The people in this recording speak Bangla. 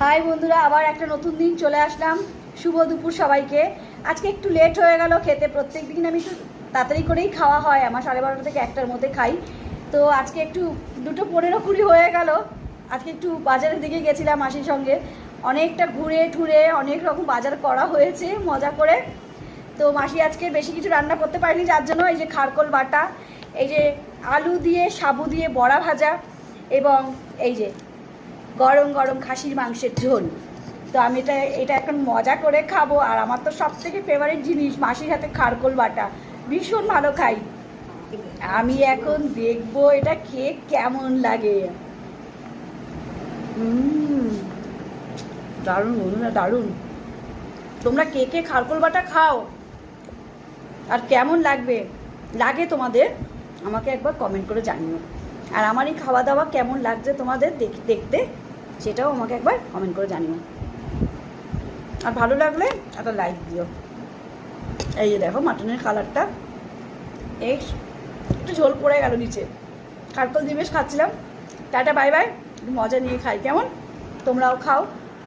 হাই বন্ধুরা, আবার একটা নতুন দিন চলে আসলাম। শুভ দুপুর সবাইকে। আজকে একটু লেট হয়ে গেল খেতে। প্রত্যেক দিন আমি একটু তাড়াতাড়ি করেই খাওয়া হয়, আমার 12:30 থেকে 1টার মধ্যে খাই। তো আজকে একটু 2:15 হয়ে গেল। আজকে একটু বাজারের দিকে গেছিলাম মাসির সঙ্গে। অনেকটা ঘুরে ঠুরে অনেক রকম বাজার করা হয়েছে মজা করে। তো মাসি আজকে বেশি কিছু রান্না করতে পারেনি, যার জন্য এই যে খারকোল বাটা, এই যে আলু দিয়ে সাবু দিয়ে বড়া ভাজা, এবং এই যে গরম গরম খাসির মাংসের ঝোল। তো আমি এটা এখন মজা করে খাবো। আর আমার তো সব থেকে ফেভারিট জিনিস মাসির হাতে খারকোল বাটা, ভীষণ ভালো খাই। আমি এখন দেখবো এটা খেয়ে কেমন লাগে। দারুণ বন্ধুরা, দারুণ। তোমরা কে কে খারকোল বাটা খাও আর কেমন লাগে তোমাদের, আমাকে একবার কমেন্ট করে জানিও। আর আমার এই খাওয়া দাওয়া কেমন লাগছে তোমাদের দেখতে, সেটাও আমাকে একবার কমেন্ট করে জানিও। আর ভালো লাগলে একটা লাইক দিও। এই যে দেখো মাটনের কালারটা, একটু ঝোল পড়ে গেল নিচে। খারকোল দিয়ে বেশ খাচ্ছিলাম। Tata, bye bye. মজা নিয়ে খাই, কেমন? তোমরাও খাও।